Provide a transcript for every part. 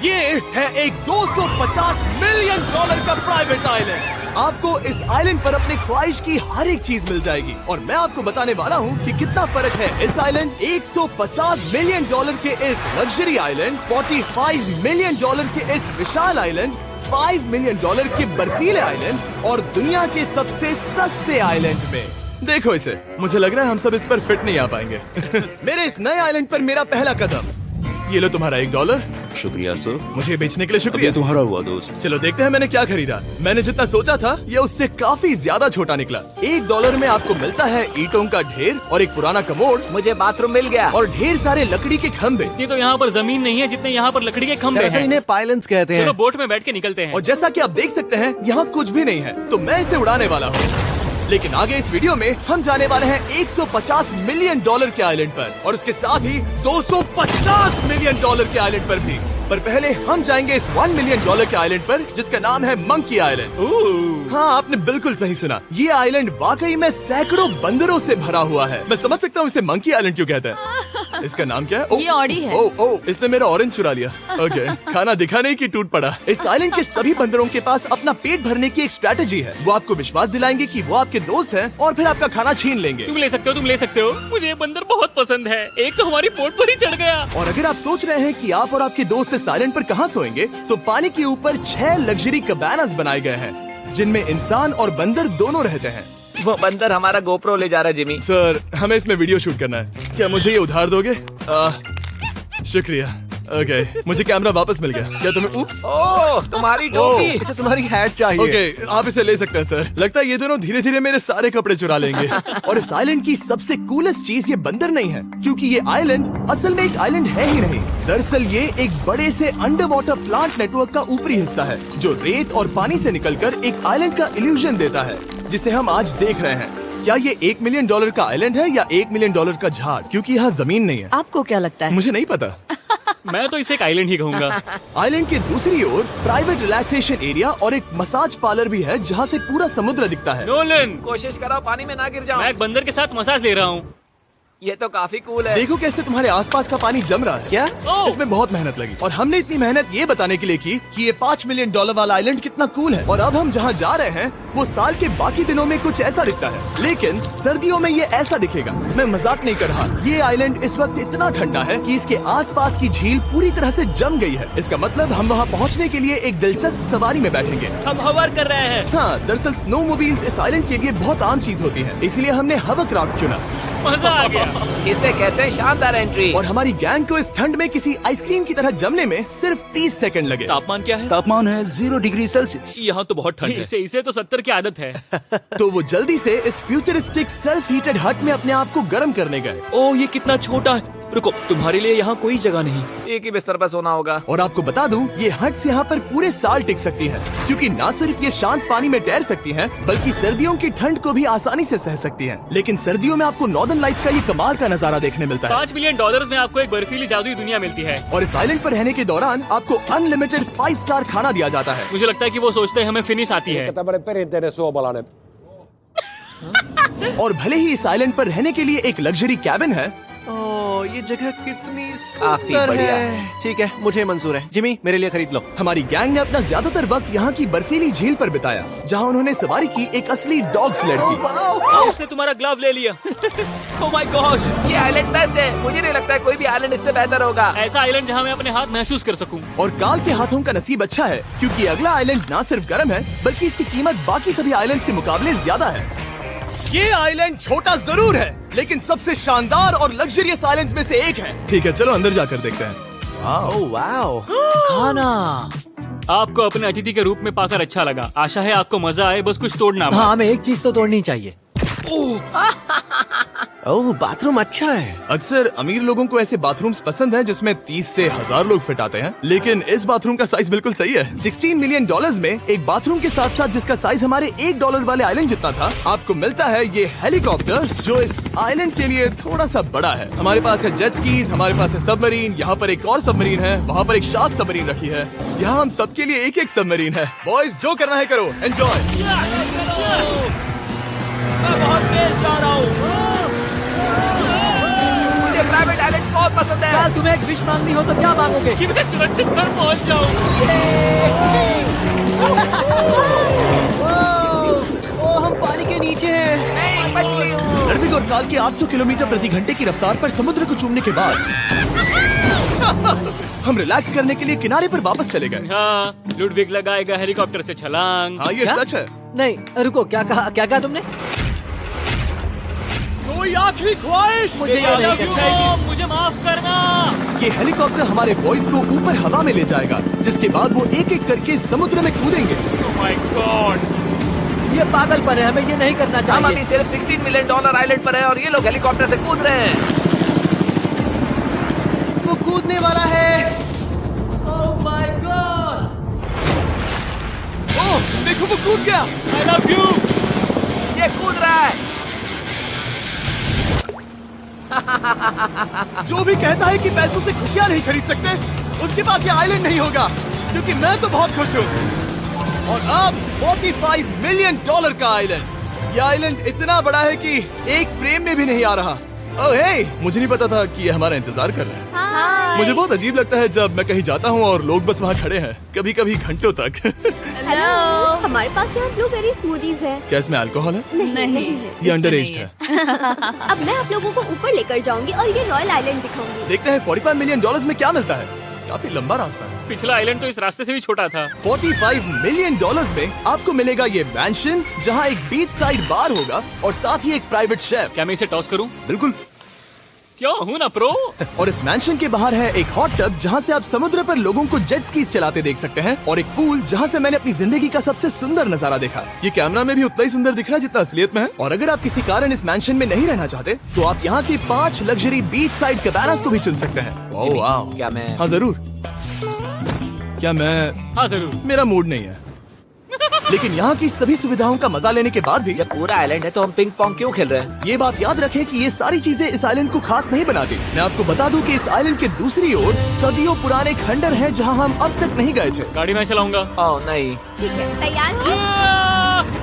ये है एक 250 मिलियन डॉलर का प्राइवेट आइलैंड। आपको इस आइलैंड पर अपनी ख्वाहिश की हर एक चीज मिल जाएगी और मैं आपको बताने वाला हूँ कि कितना फर्क है इस आइलैंड 150 मिलियन डॉलर के इस लग्जरी आइलैंड, 45 मिलियन डॉलर के इस विशाल आइलैंड, 5 मिलियन डॉलर के बर्फीले आइलैंड और दुनिया के सबसे सस्ते आइलैंड में। देखो इसे, मुझे लग रहा है हम सब इस पर फिट नहीं आ पाएंगे। मेरे इस नए आइलैंड पर मेरा पहला कदम। ये लो तुम्हारा $1। शुक्रिया सर। मुझे बेचने के लिए शुक्रिया। ये तुम्हारा हुआ दोस्त। चलो देखते हैं मैंने क्या खरीदा। मैंने जितना सोचा था ये उससे काफी ज्यादा छोटा निकला। $1 में आपको मिलता है ईंटों का ढेर और एक पुराना कमोड। मुझे बाथरूम मिल गया और ढेर सारे लकड़ी के खंभे। ये तो यहाँ पर जमीन नहीं है जितने यहाँ पर लकड़ी के खंभे हैं। इन्हें पाइलन्स कहते हैं। चलो बोट में बैठ के निकलते हैं। और जैसा कि आप देख सकते हैं यहाँ कुछ भी नहीं है, तो मैं इसे उड़ाने वाला हूँ। लेकिन आगे इस वीडियो में हम जाने वाले हैं 150 मिलियन डॉलर के आइलैंड पर और उसके साथ ही 250 मिलियन डॉलर के आइलैंड पर भी। पर पहले हम जाएंगे इस 1 मिलियन डॉलर के आइलैंड पर जिसका नाम है मंकी आइलैंड। हाँ, आपने बिल्कुल सही सुना। ये आइलैंड वाकई में सैकड़ों बंदरों से भरा हुआ है। मैं समझ सकता हूँ इसे मंकी आइलैंड क्यों कहते हैं। इसका नाम क्या है? ये ऑडी है। ओ, इसने मेरा ऑरेंज चुरा लिया। ओके, खाना दिखा नहीं कि टूट पड़ा। इस आइलैंड के सभी बंदरों के पास अपना पेट भरने की एक स्ट्रेटेजी है। वो आपको विश्वास दिलाएंगे कि वो आपके दोस्त हैं और फिर आपका खाना छीन लेंगे। तुम ले सकते हो। मुझे ये बंदर बहुत पसंद है। एक तो हमारी बोट पर ही चढ़ गया। और अगर आप सोच रहे हैं कि आप और आपके दोस्त इस आइलैंड पर कहाँ सोएंगे, तो पानी के ऊपर 6 लग्जरी कबानास बनाए गए हैं जिनमें इंसान और बंदर दोनों रहते हैं। वो बंदर हमारा गोप्रो ले जा रहा है जिमी। सर, हमें इसमें वीडियो शूट करना है। क्या मुझे ये उधार दोगे? शुक्रिया। ओके, मुझे कैमरा वापस मिल गया। क्या तुम्हें? उप्स। ओह, तुम्हारी टोपी। इसे तुम्हारी हैट चाहिए। ओके, आप इसे ले सकते हैं सर। लगता है ये दोनों धीरे धीरे मेरे सारे कपड़े चुरा लेंगे। और इस आइलैंड की सबसे कूलेस्ट चीज ये बंदर नहीं है, क्योंकि ये आइलैंड असल में एक आइलैंड है ही नहीं। दरअसल ये एक बड़े से अंडर वाटर प्लांट नेटवर्क का ऊपरी हिस्सा है जो रेत और पानी से निकलकर एक आइलैंड का इल्यूजन देता है जिसे हम आज देख रहे हैं। क्या ये $1 मिलियन का आइलैंड है या $1 मिलियन का झाड़? क्योंकि यहाँ जमीन नहीं है। आपको क्या लगता है? मुझे नहीं पता। मैं तो इसे एक आइलैंड ही कहूँगा। आइलैंड के दूसरी ओर प्राइवेट रिलैक्सेशन एरिया और एक मसाज पार्लर भी है जहाँ से पूरा समुद्र दिखता है। नोलन, कोशिश करो पानी में ना गिर जाओ। मैं एक बंदर के साथ मसाज ले रहा हूँ। ये तो काफी कूल है। देखो कैसे तुम्हारे आसपास का पानी जम रहा है। क्या? इसमें बहुत मेहनत लगी और हमने इतनी मेहनत ये बताने के लिए की कि ये $5 मिलियन वाला आइलैंड कितना कूल है। और अब हम जहाँ जा रहे हैं वो साल के बाकी दिनों में कुछ ऐसा दिखता है, लेकिन सर्दियों में ये ऐसा दिखेगा। मैं मजाक नहीं कर रहा। ये आइलैंड इस वक्त इतना ठंडा है कि इसके आसपास की झील पूरी तरह से जम गई है। इसका मतलब हम वहाँ पहुँचने के लिए एक दिलचस्प सवारी में बैठेंगे। हम हवर कर रहे हैं। हाँ, दरअसल स्नोमोबाइल्स इस आइलैंड के लिए बहुत आम चीज होती है, इसलिए हमने हवरक्राफ्ट चुना। मजा आ गया। इसे कहते हैं शानदार एंट्री। और हमारी गैंग को इस ठंड में किसी आइसक्रीम की तरह जमने में सिर्फ 30 सेकंड लगे। तापमान क्या है? तापमान है 0 डिग्री सेल्सियस। यहाँ तो बहुत ठंड है। इसे तो 70 की आदत है। तो वो जल्दी से इस फ्यूचरिस्टिक सेल्फ हीटेड हट में अपने आप को गर्म करने गए। ओह, ये कितना छोटा है। रुको, तुम्हारे लिए यहाँ कोई जगह नहीं। एक ही बिस्तर पर सोना होगा। और आपको बता दूं, ये हट्स यहाँ पर पूरे साल टिक सकती हैं, क्योंकि न सिर्फ ये शांत पानी में तैर सकती हैं, बल्कि सर्दियों की ठंड को भी आसानी से सह सकती हैं। लेकिन सर्दियों में आपको नॉर्दर्न लाइट्स का ये कमाल का नजारा देखने मिलता है। $5 मिलियन में आपको एक बर्फीली जादुई दुनिया मिलती है। और इस आइलैंड पर रहने के दौरान आपको अनलिमिटेड 5 स्टार खाना दिया जाता है। मुझे लगता है कि वो सोचते हैं हमें फिनिश आती है। और भले ही इस आइलैंड पर रहने के लिए एक लग्जरी कैबिन है, ओह, ये जगह कितनी काफी सुंदर बढ़िया है। ठीक है, मुझे मंजूर है। जिमी, मेरे लिए खरीद लो। हमारी गैंग ने अपना ज्यादातर वक्त यहाँ की बर्फीली झील पर बिताया, जहाँ उन्होंने सवारी की एक असली डॉग स्लेड की। उसने तुम्हारा ग्लव ले लिया। ओह माय गॉश, ये आइलैंड बेस्ट है। मुझे नहीं लगता है कोई भी आइलैंड इससे बेहतर होगा। ऐसा आइलैंड जहाँ मैं अपने हाथ महसूस कर सकूँ। और काल के हाथों का नसीब अच्छा है, क्योंकि अगला आइलैंड न सिर्फ गर्म है, बल्कि इसकी कीमत बाकी सभी आइलैंड्स के मुकाबले ज्यादा है। ये आइलैंड छोटा जरूर है, लेकिन सबसे शानदार और लग्जरियस आइलैंड्स में से एक है। ठीक है, चलो अंदर जाकर देखते हैं। ओह वाओ, खाना। आपको अपने अतिथि के रूप में पाकर अच्छा लगा। आशा है आपको मजा आए, बस कुछ तोड़ना मत। हाँ, हमें एक चीज तो तोड़नी चाहिए। ओह, बाथरूम अच्छा है। अक्सर अमीर लोगों को ऐसे बाथरूम्स पसंद हैं जिसमें 30 से 1000 लोग फिट आते हैं, लेकिन इस बाथरूम का साइज बिल्कुल सही है। $16 मिलियन में एक बाथरूम के साथ साथ जिसका साइज हमारे $1 वाले आइलैंड जितना था, आपको मिलता है ये हेलीकॉप्टर, जो इस आइलैंड के लिए थोड़ा सा बड़ा है। हमारे पास है जेट स्कीज, हमारे पास है सबमरीन, यहाँ पर एक और सबमरीन है, वहाँ पर एक शार्क सबमरीन रखी है। यहाँ हम सबके लिए एक एक सबमरीन है। बॉयज, जो करना है करो, एंजॉय। मैं बहुत तेज जा रहा हूँ। मुझे प्राइवेट आइलैंड बहुत पसंद है। तुम्हें एक विश मांगनी हो तो क्या मांगोगे? कि मैं सुरक्षित घर पहुंच जाऊं। ओ, हम पानी के नीचे हैं। नहीं, बच गई हूँ। रणवीर और काल के 800 किलोमीटर प्रति घंटे की रफ्तार पर समुद्र को चूमने के बाद हम रिलैक्स करने के लिए किनारे पर वापस चले गए। हाँ, लुडविग लगाएगा हेलीकॉप्टर से छलांग। हाँ, ये क्या? सच है। नहीं रुको, क्या कहा तुमने? कोई आखिरी ख्वाहिश? मुझे ये नहीं करना है। मुझे माफ करना। ये हेलीकॉप्टर हमारे बॉयज को ऊपर हवा में ले जाएगा, जिसके बाद वो एक एक करके समुद्र में कूदेंगे। Oh my God! ये पागलपन है, हमें ये नहीं करना हम चाहिए। अभी सिर्फ $16 मिलियन आइलैंड पर है और ये लोग हेलीकॉप्टर से कूद रहे हैं। वो कूदने वाला है। Oh my God! ओह, देखो वो कूद गया। I love you. ये कूद रहा है। जो भी कहता है कि पैसों से खुशियां नहीं खरीद सकते, उसके पास ये आइलैंड नहीं होगा, क्योंकि मैं तो बहुत खुश हूँ। और अब $45 मिलियन का आइलैंड। ये आइलैंड इतना बड़ा है कि एक फ्रेम में भी नहीं आ रहा। ओह हे, मुझे नहीं पता था कि ये हमारा इंतजार कर रहे हैं। मुझे बहुत अजीब लगता है जब मैं कहीं जाता हूँ और लोग बस वहाँ खड़े हैं, कभी कभी घंटों तक। हेलो, हमारे पास यहाँ ब्लूबेरी स्मूदीज है। क्या इसमें अल्कोहल है? नहीं ये अंडर एज है। अब मैं आप लोगों को ऊपर लेकर जाऊंगी और ये रॉयल आइलैंड दिखाऊंगी। देखते हैं $45 मिलियन में क्या मिलता है। काफी लंबा रास्ता है। पिछला आइलैंड तो इस रास्ते से भी छोटा था। $45 मिलियन में आपको मिलेगा ये मैंशन, जहाँ एक बीच साइड बार होगा और साथ ही एक प्राइवेट शेफ। क्या मैं इसे टॉस करूं? बिल्कुल। क्यों, हूं ना प्रो। और इस मैंशन के बाहर है एक हॉट टब, जहाँ से आप समुद्र पर लोगों को जेट स्कीज चलाते देख सकते हैं, और एक पूल जहाँ से मैंने अपनी जिंदगी का सबसे सुंदर नजारा देखा। ये कैमरा में भी उतना ही सुंदर दिख रहा है जितना असलियत में है। और अगर आप किसी कारण इस मैंशन में नहीं रहना चाहते, तो आप यहाँ की 5 लग्जरी बीच साइड कैबानास को भी चुन सकते हैं। ओह वाह। क्या मैं? हाँ जरूर। क्या मैं? हाँ जरूर। मेरा मूड नहीं है। लेकिन यहाँ की सभी सुविधाओं का मजा लेने के बाद भी जब पूरा आइलैंड है तो हम पिंग पोंग क्यों खेल रहे हैं? ये बात याद रखें कि ये सारी चीजें इस आइलैंड को खास नहीं बनाती। मैं आपको बता दूं कि इस आइलैंड के दूसरी ओर सदियों पुराने खंडर हैं, जहां हम अब तक नहीं गए थे। गाड़ी मैं चलाऊंगा। ओह नहीं। ठीक है, तैयार हो?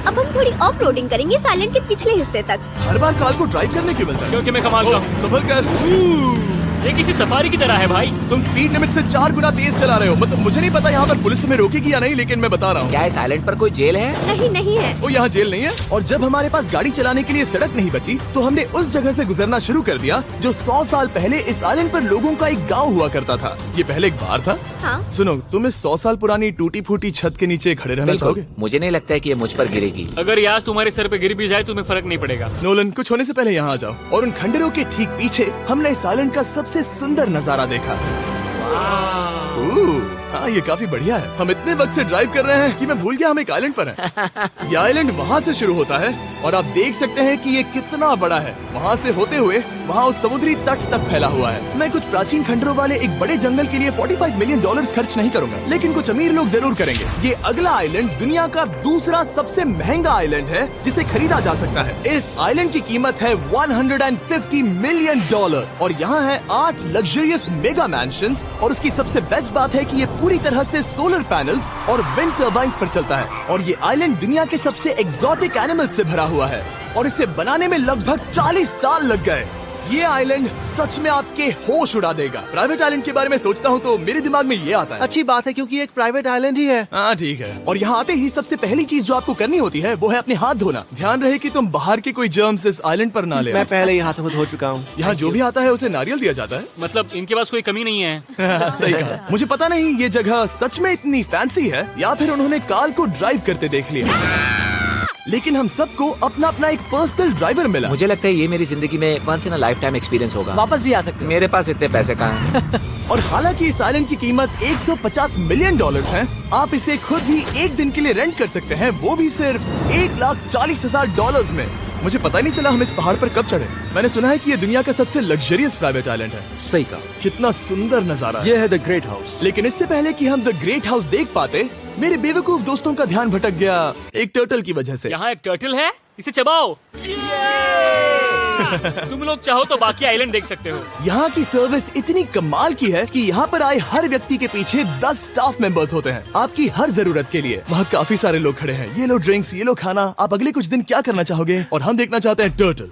अब हम थोड़ी ऑफ रोडिंग करेंगे इस आइलैंड के पिछले हिस्से तक। हर बार कार को ड्राइव करने क्यों मिलता है? क्योंकि मैं कमाल का हूं। संभल कर। ये किसी सफारी की तरह है भाई। तुम स्पीड लिमिट से 4 गुना तेज चला रहे हो। मतलब मुझे नहीं पता यहाँ पर पुलिस तुम्हें रोकेगी या नहीं, लेकिन मैं बता रहा हूँ। क्या इस आइलैंड पर कोई जेल है? नहीं है। वो यहाँ जेल नहीं है। और जब हमारे पास गाड़ी चलाने के लिए सड़क नहीं बची, तो हमने उस जगह से गुजरना शुरू कर दिया जो 100 साल पहले इस आइलैंड पर लोगों का एक गाँव हुआ करता था। ये पहले एक बार था। हाँ? सुनो, तुम इस 100 साल पुरानी टूटी फूटी छत के नीचे खड़े रहना चाहोगे? मुझे नहीं लगता है कि ये मुझ पर गिरेगी। अगर ये आज तुम्हारे सर पे गिर भी जाए तुम्हें फर्क नहीं पड़ेगा। नोलन, कुछ होने से पहले यहाँ आ जाओ। और उन खंडरों के ठीक पीछे हमने इस आइलैंड का सबसे सुंदर नजारा देखा। हाँ, ये काफी बढ़िया है। हम इतने वक्त से ड्राइव कर रहे हैं कि मैं भूल गया हम एक आइलैंड पर हैं। ये आइलैंड वहाँ से शुरू होता है और आप देख सकते हैं कि ये कितना बड़ा है। वहाँ से होते हुए वहाँ उस समुद्री तट तक फैला हुआ है। मैं कुछ प्राचीन खंडरों वाले एक बड़े जंगल के लिए $45 मिलियन खर्च नहीं करूंगा, लेकिन कुछ अमीर लोग जरूर करेंगे। ये अगला आइलैंड दुनिया का दूसरा सबसे महंगा आइलैंड है जिसे खरीदा जा सकता है। इस आइलैंड की कीमत है $150 मिलियन और यहाँ है 8 लग्जरियस मेगा मैंशंस। और उसकी सबसे बेस्ट बात है कि ये पूरी तरह से सोलर पैनल्स और विंड टर्बाइन्स पर चलता है। और ये आइलैंड दुनिया के सबसे एक्सोटिक एनिमल्स से भरा हुआ है और इसे बनाने में लगभग 40 साल लग गए। ये आइलैंड सच में आपके होश उड़ा देगा। प्राइवेट आइलैंड के बारे में सोचता हूँ तो मेरे दिमाग में ये आता है। अच्छी बात है, क्योंकि एक प्राइवेट आइलैंड ही है। हाँ ठीक है। और यहाँ आते ही सबसे पहली चीज जो आपको करनी होती है वो है अपने हाथ धोना। ध्यान रहे कि तुम बाहर के कोई जर्म्स इस आइलैंड पर ना ले। मैं पहले ही हाथों को धो चुका हूँ। यहाँ जो भी आता है उसे नारियल दिया जाता है। मतलब इनके पास कोई कमी नहीं है। सही कहा। मुझे पता नहीं ये जगह सच में इतनी फैंसी है या फिर उन्होंने कार को ड्राइव करते देख लिया, लेकिन हम सबको अपना अपना एक पर्सनल ड्राइवर मिला। मुझे लगता है ये मेरी जिंदगी में once in a lifetime experience होगा। वापस भी आ सकते हो। मेरे पास इतने पैसे कहाँ हैं? और हालांकि इस आइलैंड की कीमत $150 मिलियन है, आप इसे खुद भी एक दिन के लिए रेंट कर सकते हैं, वो भी सिर्फ $1,40,000 में। मुझे पता नहीं चला हम इस पहाड़ पर कब चढ़े। मैंने सुना है कि ये दुनिया का सबसे लग्जरियस प्राइवेट आइलैंड है। सही कहा। कितना सुंदर नजारा है। ये है द ग्रेट हाउस। लेकिन इससे पहले कि हम द ग्रेट हाउस देख पाते, मेरे बेवकूफ दोस्तों का ध्यान भटक गया एक टर्टल की वजह से। यहाँ एक टर्टल है, इसे चबाओ। तुम लोग चाहो तो बाकी आइलैंड देख सकते हो। यहाँ की सर्विस इतनी कमाल की है कि यहाँ पर आए हर व्यक्ति के पीछे 10 स्टाफ मेंबर्स होते हैं आपकी हर जरूरत के लिए। वहाँ काफी सारे लोग खड़े हैं। ये लो ड्रिंक्स, ये लो खाना। आप अगले कुछ दिन क्या करना चाहोगे? और हम देखना चाहते हैं टर्टल।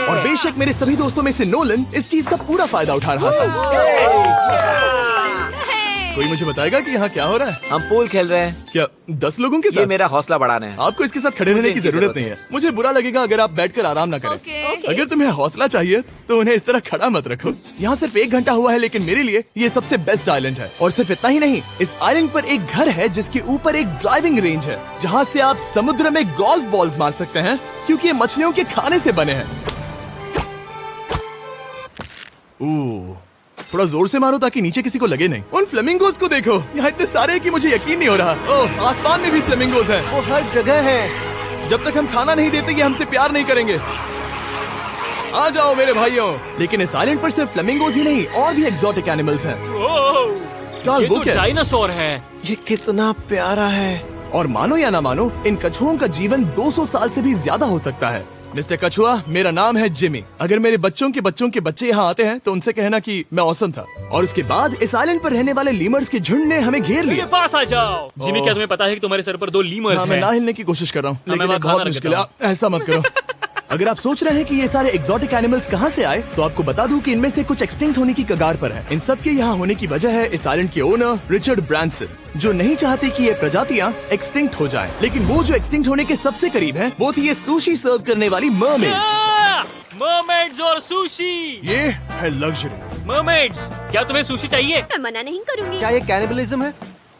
और बेशक मेरे सभी दोस्तों में से नोलन इस चीज का पूरा फायदा उठा रहा था। कोई मुझे बताएगा कि यहाँ क्या हो रहा है? हम पूल खेल रहे हैं। क्या 10 लोगों के ये साथ? मेरा हौसला बढ़ाना है। आपको इसके साथ खड़े रहने की जरूरत नहीं है। मुझे बुरा लगेगा अगर आप बैठकर आराम ना करें। अगर तुम्हें हौसला चाहिए तो उन्हें इस तरह खड़ा मत रखो। यहाँ सिर्फ 1 घंटा हुआ है, लेकिन मेरे लिए ये सबसे बेस्ट आइलैंड है। और सिर्फ इतना ही नहीं, इस आइलैंड पर एक घर है जिसके ऊपर एक ड्राइविंग रेंज है, जहाँ से आप समुद्र में गोल्फ बॉल्स मार सकते हैं, क्योंकि ये मछलियों के खाने से बने हैं। थोड़ा जोर से मारो ताकि नीचे किसी को लगे नहीं। उन फ्लेमिंगोज को देखो, यहाँ इतने सारे हैं कि मुझे यकीन नहीं हो रहा। ओह, आसमान में भी फ्लेमिंगोज हैं। वो हर जगह है। जब तक हम खाना नहीं देते ये हमसे प्यार नहीं करेंगे। आ जाओ मेरे भाइयों। लेकिन इस आइलैंड पर सिर्फ फ्लेमिंगोज ही नहीं, और भी एक्सोटिक एनिमल्स हैं। कार्ल, ये वो तो क्या है? डायनासोर है। ये कितना प्यारा है। और मानो या ना मानो, इन कछुओं का जीवन 200 साल से भी ज्यादा हो सकता है। मिस्टर कछुआ, मेरा नाम है जिमी। अगर मेरे बच्चों के बच्चे यहाँ आते हैं तो उनसे कहना कि मैं औसम था। और उसके बाद इस आइलैंड पर रहने वाले लीमर्स के झुंड ने हमें घेर मेरे लिया। पास आ जाओ। जिमी, क्या तुम्हें पता है कि तुम्हारे सर पर 2 लीमर्स हाँ, मैं हैं? ना हिलने की कोशिश कर रहा हूँ, मैं लेकिन ये वहाँ बहुत खाना मुश्किल है। रखता ऐसा मत करो। अगर आप सोच रहे हैं कि ये सारे एक्सोटिक एनिमल्स कहाँ से आए, तो आपको बता दूं कि इनमें से कुछ एक्सटिंक्ट होने की कगार पर हैं। इन सब के यहाँ होने की वजह है इस आइलैंड के ओनर रिचर्ड ब्रांसन, जो नहीं चाहते कि ये प्रजातियाँ एक्सटिंक्ट हो जाएं। लेकिन वो जो एक्सटिंक्ट होने के सबसे करीब हैं, वो थी ये सुशी सर्व करने वाली मरमेड्स। मरमेड्स और सुशी। ये है लग्जरी। मरमेड्स, क्या तुम्हें सुशी चाहिए? मैं मना नहीं करूंगी। क्या ये कैनिबलिज्म है?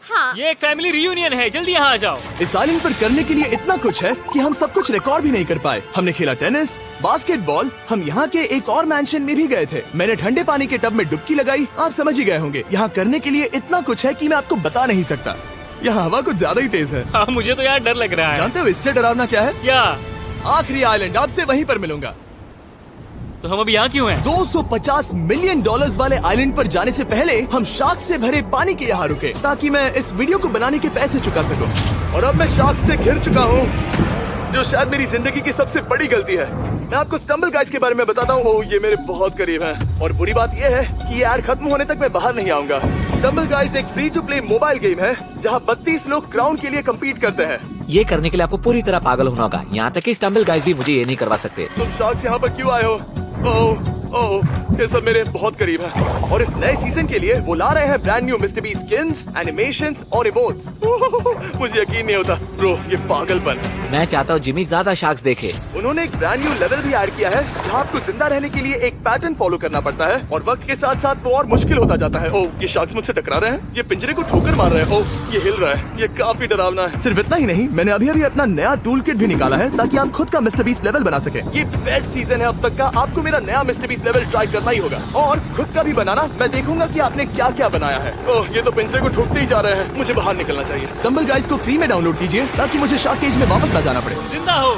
हाँ। ये एक फैमिली रियूनियन है, जल्दी यहाँ आ जाओ। इस आइलैंड पर करने के लिए इतना कुछ है कि हम सब कुछ रिकॉर्ड भी नहीं कर पाए। हमने खेला टेनिस, बास्केटबॉल, हम यहाँ के एक और मैंशन में भी गए थे। मैंने ठंडे पानी के टब में डुबकी लगाई। आप समझ ही गए होंगे, यहाँ करने के लिए इतना कुछ है कि मैं आपको बता नहीं सकता। यहाँ हवा कुछ ज्यादा ही तेज है। हाँ, मुझे तो यार डर लग रहा है। जानते हो इससे डरावना क्या है? क्या? आखिरी आइलैंड, आपसे वहीं पर मिलूंगा। तो हम अभी यहाँ क्यों हैं? $250 मिलियन वाले आइलैंड पर जाने से पहले हम शार्क से भरे पानी के यहाँ रुके, ताकि मैं इस वीडियो को बनाने के पैसे चुका सकूं। और अब मैं शार्क से घिर चुका हूँ, जो शायद मेरी जिंदगी की सबसे बड़ी गलती है। मैं आपको स्टम्बल गाइस के बारे में बताता हूँ। ओह, ये मेरे बहुत करीब हैं। और बुरी बात ये है कि ये ऐड खत्म होने तक मैं बाहर नहीं आऊंगा। स्टम्बल गाइस एक free to play mobile game है, जहाँ 32 लोग क्राउन के लिए कम्पीट करते हैं। ये करने के लिए आपको पूरी तरह पागल होना होगा। यहाँ तक कि स्टम्बल गाइस भी मुझे ये नहीं करवा सकते। तुम शार्क्स यहाँ पर क्यों आए हो? ओह, ये सब मेरे बहुत करीब है। और इस नए सीजन के लिए वो ला रहे हैं brand new mister beast skins, animations और इमोट्स। मुझे यकीन नहीं होता ब्रो, ये पागलपन है। मैं चाहता हूँ जिमी ज्यादा शार्क्स देखे। उन्होंने एक ब्रांड न्यू लेवल भी ऐड किया है, जहाँ आपको जिंदा रहने के लिए एक पैटर्न फॉलो करना पड़ता है, और वक्त के साथ साथ वो और मुश्किल होता जाता है। ओह, ये शार्क्स मुझसे टकरा रहे हैं, ये पिंजरे को ठोकर मार रहे हैं। ओह, ये हिल रहा है, ये काफी डरावना है। सिर्फ इतना ही नहीं, मैंने अभी अपना नया टूल किट भी निकाला है, ताकि आप खुद का मिस्टर बीस्ट लेवल बना सके। ये बेस्ट सीजन है अब तक का। आपको मेरा नया मिस्टर बीस्ट लेवल ट्राई करना ही होगा, और खुद का भी बनाना। मैं देखूंगा कि आपने क्या क्या बनाया है। ओह, ये तो पिंजरे को ठोकते ही जा रहे हैं। मुझे बाहर निकलना चाहिए। स्टम्बल गाइस को फ्री में डाउनलोड कीजिए, ताकि मुझे शार्क केज में वापस ना जाना पड़े। जिंदा हो।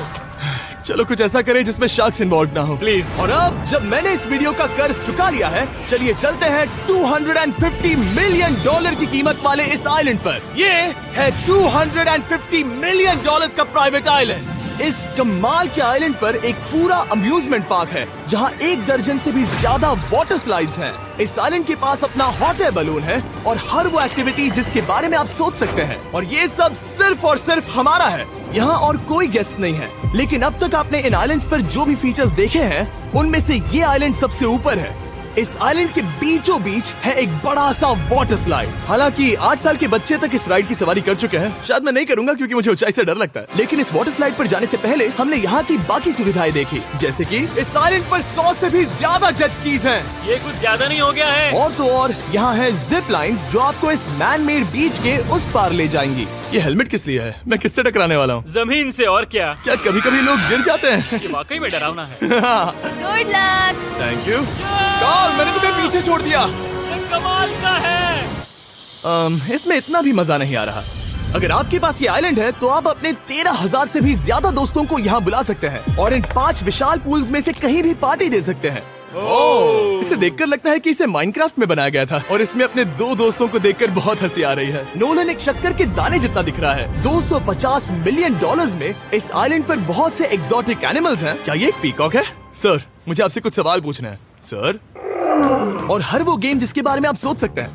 चलो कुछ ऐसा करें जिसमें शार्क्स इन्वॉल्व ना हो, प्लीज। और अब जब मैंने इस वीडियो का कर्ज चुका लिया है, चलिए चलते हैं $250 मिलियन की कीमत वाले इस आइलैंड पर। ये है $250 मिलियन का प्राइवेट आइलैंड। इस कमाल के आइलैंड पर एक पूरा अम्यूजमेंट पार्क है, जहां 1 दर्जन से भी ज्यादा वाटर स्लाइड्स हैं। इस आइलैंड के पास अपना हॉट एयर बलून है, और हर वो एक्टिविटी जिसके बारे में आप सोच सकते हैं। और ये सब सिर्फ और सिर्फ हमारा है। यहाँ और कोई गेस्ट नहीं है। लेकिन अब तक आपने इन आइलैंड्स पर जो भी फीचर्स देखे हैं, उनमें से ये आइलैंड सबसे ऊपर है। इस आइलैंड के बीचों बीच है एक बड़ा सा वाटर स्लाइड। हालांकि 8 साल के बच्चे तक इस राइड की सवारी कर चुके हैं। शायद मैं नहीं करूंगा क्योंकि मुझे ऊंचाई से डर लगता है। लेकिन इस वाटर स्लाइड पर जाने से पहले हमने यहाँ की बाकी सुविधाएं देखी, जैसे कि इस आइलैंड पर 100 से भी ज्यादा जेट स्कीज हैं। ये कुछ ज्यादा नहीं हो गया है? और तो और यहाँ है जिप लाइन्स, जो आपको इस मैन मेड बीच के उस पार ले जाएंगी। ये हेलमेट किस लिए है? मैं किससे टकराने वाला हूँ? जमीन से, और क्या। क्या कभी कभी लोग गिर जाते हैं? ये वाकई में डरावना है। Good luck. Thank you Carl, मैंने तुम्हें पीछे छोड़ दिया। ये कमाल का है। इसमें इतना भी मजा नहीं आ रहा। अगर आपके पास ये आइलैंड है, तो आप अपने 13,000 से भी ज्यादा दोस्तों को यहाँ बुला सकते हैं, और इन 5 विशाल पूल्स में से कहीं भी पार्टी दे सकते हैं। ओह, इसे देखकर लगता है कि इसे माइनक्राफ्ट में बनाया गया था, और इसमें अपने 2 दोस्तों को देखकर बहुत हंसी आ रही है। नोलन एक शक्कर के दाने जितना दिख रहा है। $250 मिलियन में इस आइलैंड पर बहुत से एक्सोटिक एनिमल्स हैं। क्या ये एक पीकॉक है? सर, मुझे आपसे कुछ सवाल पूछना है सर। और हर वो गेम जिसके बारे में आप सोच सकते हैं।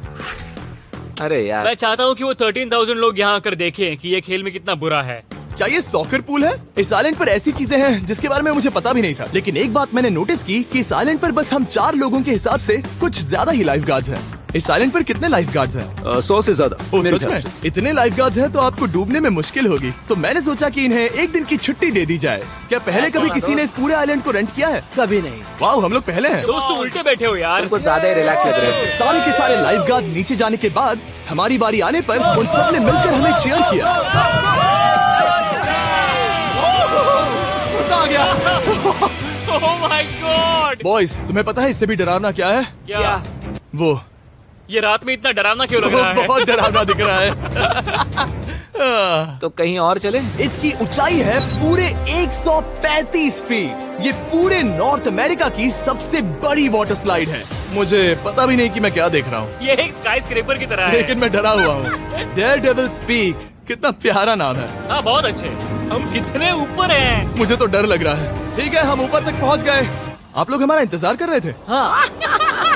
अरे यार, मैं चाहता हूँ कि वो 13,000 लोग यहाँ आकर देखें कि ये खेल में कितना बुरा है। क्या ये सॉकर पूल है? इस आइलैंड पर ऐसी चीजें हैं जिसके बारे में मुझे पता भी नहीं था, लेकिन एक बात मैंने नोटिस की कि इस आइलैंड पर बस हम 4 लोगों के हिसाब से कुछ ज्यादा ही लाइफ गार्ड्स हैं। इस आइलैंड पर कितने लाइफ गार्ड्स हैं? 100 से ज्यादा ओ, मेरे सच ख्याल में? से। इतने लाइफ गार्ड्स हैं तो आपको डूबने में मुश्किल होगी। तो मैंने सोचा कि इन्हें एक दिन की छुट्टी दे दी जाए। क्या पहले कभी किसी ने इस पूरे आइलैंड को रेंट किया है? कभी नहीं। वाह, हम लोग पहले हैं। दोस्त तुम उल्टे बैठे हो यार। कुछ ज्यादा ही रिलैक्स लग रहे हैं। सारे के सारे लाइफ गार्ड नीचे जाने के बाद हमारी बारी आने पर उन सब ने मिलकर हमें चीयर किया। मजा आ गया। ओह माय गॉड। बॉयज, तुम्हें पता है इससे भी डरावना क्या है? क्या? वो ये रात में इतना डरावना क्यों लग रहा है? बहुत डरावना दिख रहा है। तो कहीं और चले? इसकी ऊंचाई है पूरे 135 फीट। ये पूरे नॉर्थ अमेरिका की सबसे बड़ी वाटर स्लाइड है। मुझे पता भी नहीं कि मैं क्या देख रहा हूँ, ये एक स्काई स्क्रेपर की तरह है। लेकिन मैं डरा हुआ हूँ। डेयरडेविल्स पीक, कितना प्यारा नाम है। हाँ बहुत अच्छे। हम कितने ऊपर हैं। मुझे तो डर लग रहा है। ठीक है, हम ऊपर तक पहुँच गए। आप लोग हमारा इंतजार कर रहे थे। हाँ।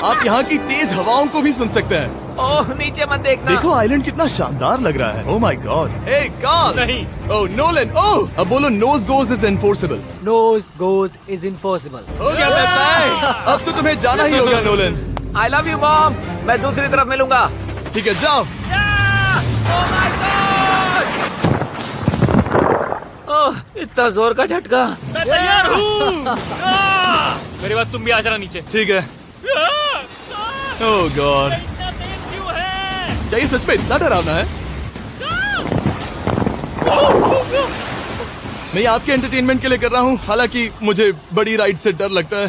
आप यहाँ की तेज हवाओं को भी सुन सकते हैं। ओह नीचे मत देखना। देखो आइलैंड कितना शानदार लग रहा है। Oh my God. Hey Carl. नहीं। Oh Nolan. ओह, अब बोलो nose goes is enforceable. Nose goes is impossible. हो गया बैटमैन। अब तो तुम्हें जाना ही होगा Nolan. I love you mom. मैं दूसरी तरफ मिलूंगा। ठीक है, जाओ। ओह इतना जोर का झटका। मैं तैयार हूँ। मेरे बाद तुम भी आ जाना नीचे। ठीक है। ओह गॉड, इतना तेज क्यों है? क्या ये सच में इतना डरावना है? मैं ये आपके एंटरटेनमेंट के लिए कर रहा हूँ, हालांकि मुझे बड़ी राइड से डर लगता है।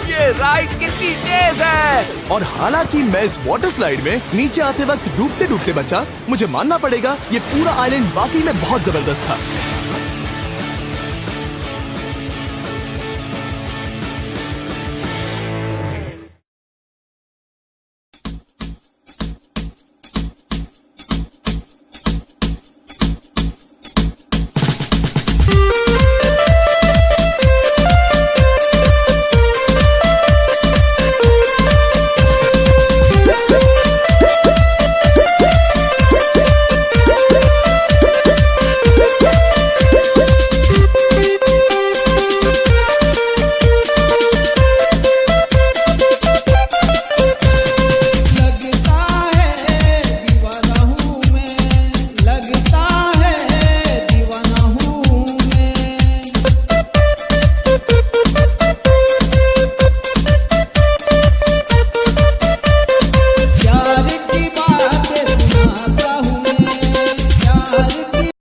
ये राइड कितनी तेज है। और हालांकि मैं इस वाटर स्लाइड में नीचे आते वक्त डूबते डूबते बचा, मुझे मानना पड़ेगा ये पूरा आइलैंड वाकई में बहुत जबरदस्त था।